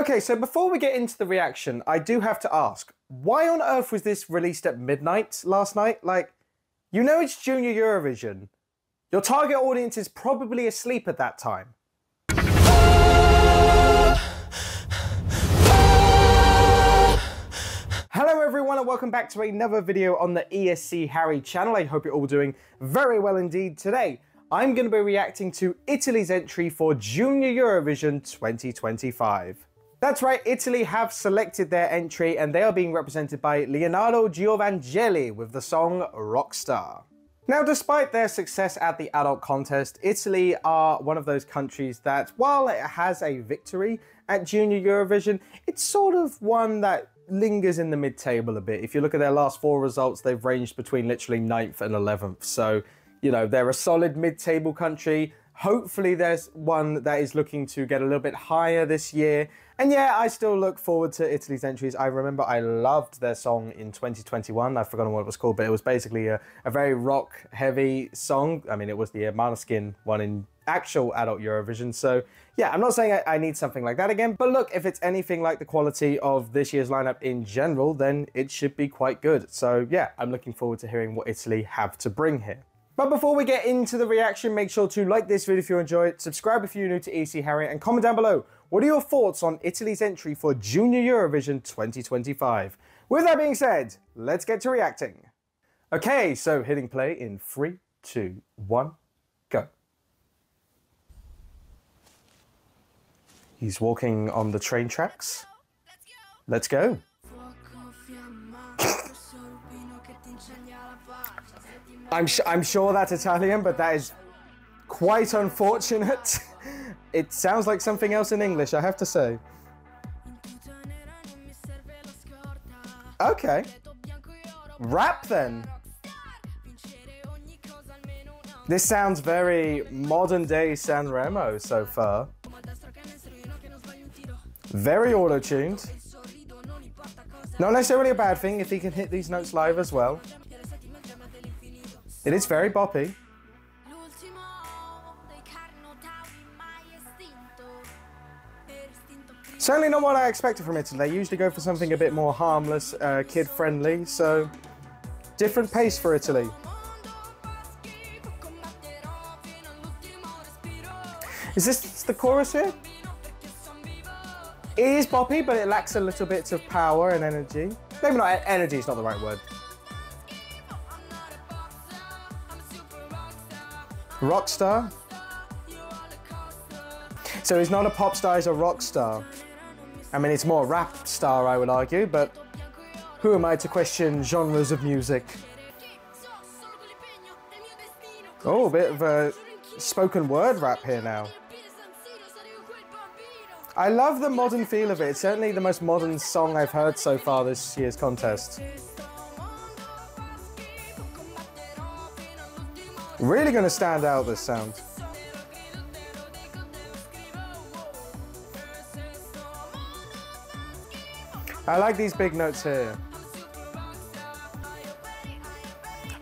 Okay, so before we get into the reaction, I do have to ask, why on earth was this released at midnight last night? Like, you know it's Junior Eurovision. Your target audience is probably asleep at that time. Hello everyone and welcome back to another video on the ESC Harry channel. I hope you're all doing very well indeed. Today, I'm going to be reacting to Italy's entry for Junior Eurovision 2025. That's right, Italy have selected their entry and they are being represented by Leonardo Giovannangeli with the song Rockstar. Now, despite their success at the adult contest, Italy are one of those countries that, while it has a victory at Junior Eurovision, it's sort of one that lingers in the mid-table a bit. If you look at their last 4 results, they've ranged between literally 9th and 11th. So, you know, they're a solid mid-table country. Hopefully there's one that is looking to get a little bit higher this year. And yeah, I still look forward to Italy's entries. I remember I loved their song in 2021. I've forgotten what it was called, but it was basically a very rock-heavy song. I mean, it was the Måneskin one in actual adult Eurovision. So yeah, I'm not saying I need something like that again. But look, if it's anything like the quality of this year's lineup in general, then it should be quite good. So yeah, I'm looking forward to hearing what Italy have to bring here. But before we get into the reaction, make sure to like this video if you enjoy it, subscribe if you're new to ESC Harry, and comment down below, what are your thoughts on Italy's entry for Junior Eurovision 2025? With that being said, let's get to reacting. Okay, so hitting play in 3, 2, 1, go. He's walking on the train tracks. Let's go. I'm sure that's Italian, but that is quite unfortunate. It sounds like something else in English, I have to say. Okay. Rap then. This sounds very modern day Sanremo so far. Very auto-tuned. Not necessarily a bad thing if he can hit these notes live as well. It is very boppy. Certainly not what I expected from Italy. They usually go for something a bit more harmless, kid-friendly, so different pace for Italy. Is this the chorus here? It is boppy, but it lacks a little bit of power and energy. Maybe not, energy is not the right word. Rockstar? So he's not a pop star, he's a rock star. I mean, it's more rap star, I would argue, but who am I to question genres of music? Oh, a bit of a spoken word rap here now. I love the modern feel of it. It's certainly the most modern song I've heard so far this year's contest. Really going to stand out, this sound. I like these big notes here.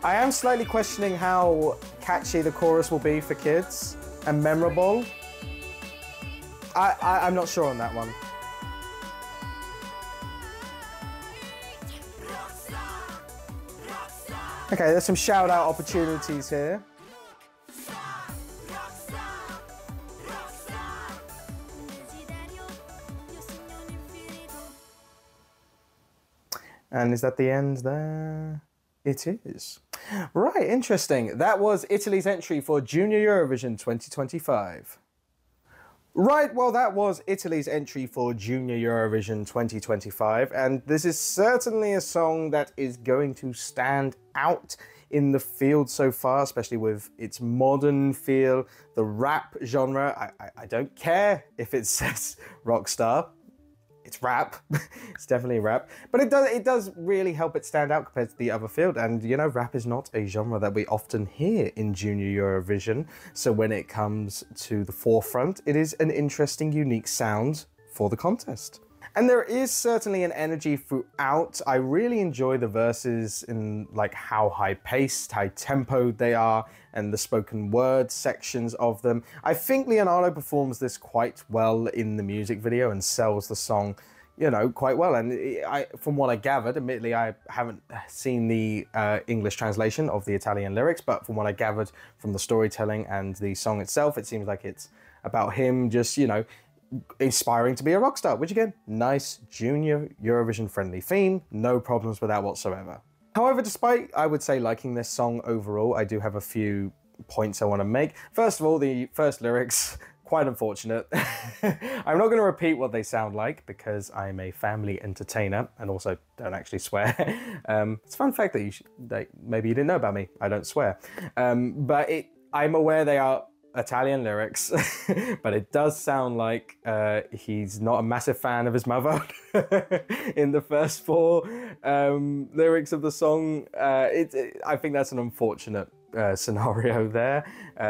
I am slightly questioning how catchy the chorus will be for kids and memorable. I'm not sure on that one. Okay, there's some shout-out opportunities here. And is that the end there? It is. Right, interesting. That was Italy's entry for Junior Eurovision 2025. Right, well, that was Italy's entry for Junior Eurovision 2025, and this is certainly a song that is going to stand out in the field so far, especially with its modern feel, the rap genre. I don't care if it says Rockstar. It's rap. It's definitely rap, but it does really help it stand out compared to the other field. And you know, rap is not a genre that we often hear in Junior Eurovision. So when it comes to the forefront, it is an interesting, unique sound for the contest. And there is certainly an energy throughout. I really enjoy the verses in like how high-paced, high-tempoed they are, and the spoken word sections of them. I think Leonardo performs this quite well in the music video and sells the song, you know, quite well. And from what I gathered, admittedly, I haven't seen the English translation of the Italian lyrics, but from what I gathered from the storytelling and the song itself, it seems like it's about him just, you know, inspiring to be a rock star, which again, nice Junior Eurovision friendly theme, no problems with that whatsoever. However, despite, I would say, liking this song overall, I do have a few points I want to make. First of all, the first lyrics, quite unfortunate. I'm not going to repeat what they sound like because I'm a family entertainer and also don't actually swear. It's a fun fact that maybe you didn't know about me. I don't swear. But I'm aware they are Italian lyrics, but it does sound like he's not a massive fan of his mother in the first four lyrics of the song. I think that's an unfortunate scenario there.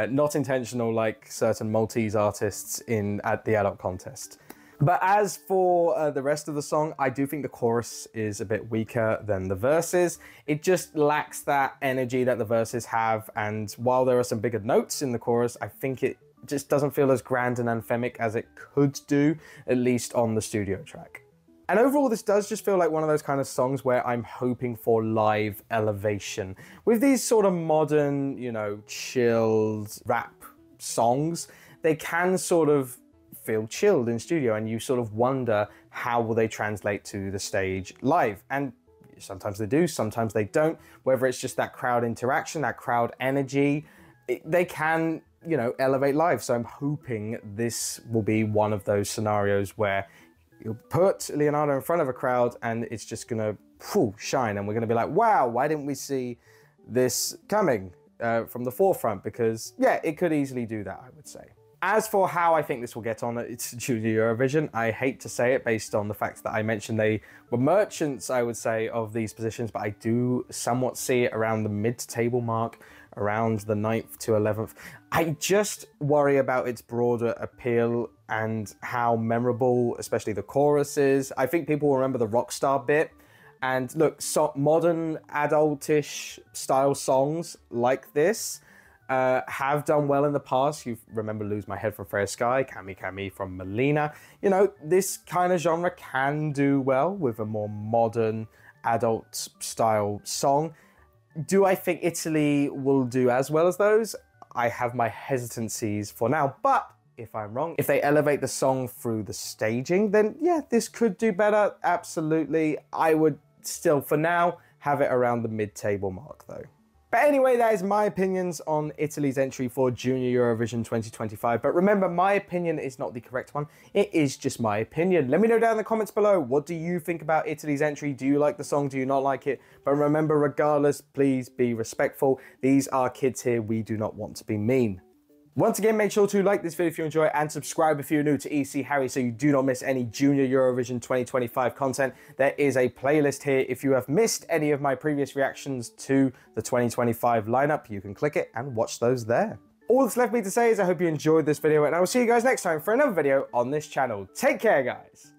Not intentional like certain Maltese artists at the adult contest. But as for the rest of the song, I do think the chorus is a bit weaker than the verses. It just lacks that energy that the verses have, and while there are some bigger notes in the chorus, I think it just doesn't feel as grand and anthemic as it could do, at least on the studio track. And overall, this does just feel like one of those kind of songs where I'm hoping for live elevation. With these sort of modern, you know, chilled rap songs, they can sort of feel chilled in studio, and you sort of wonder how will they translate to the stage live. And sometimes they do, sometimes they don't. Whether it's just that crowd interaction, that crowd energy, they can, you know, elevate live. So I'm hoping this will be one of those scenarios where you'll put Leonardo in front of a crowd and it's just gonna shine, and we're gonna be like, wow, why didn't we see this coming from the forefront? Because yeah, it could easily do that, I would say. As for how I think this will get on its Junior Eurovision, I hate to say it based on the fact that I mentioned they were merchants, I would say, of these positions, but I do somewhat see it around the mid-table mark, around the 9th to 11th. I just worry about its broader appeal and how memorable, especially the chorus is. I think people will remember the Rockstar bit. And look, modern adultish style songs like this have done well in the past. You remember Lose My Head from Freya Sky, Kami Kami from Melina. You know, this kind of genre can do well with a more modern adult style song. Do I think Italy will do as well as those? I have my hesitancies for now, but if I'm wrong, if they elevate the song through the staging, then yeah, this could do better, absolutely. I would still, for now, have it around the mid-table mark though. But anyway, that is my opinions on Italy's entry for Junior Eurovision 2025. But remember, my opinion is not the correct one. It is just my opinion. Let me know down in the comments below. What do you think about Italy's entry? Do you like the song? Do you not like it? But remember, regardless, please be respectful. These are kids here. We do not want to be mean. Once again, make sure to like this video if you enjoy it and subscribe if you're new to EC Harry so you do not miss any Junior Eurovision 2025 content. There is a playlist here. If you have missed any of my previous reactions to the 2025 lineup, you can click it and watch those there. All that's left me to say is I hope you enjoyed this video, and I will see you guys next time for another video on this channel. Take care, guys.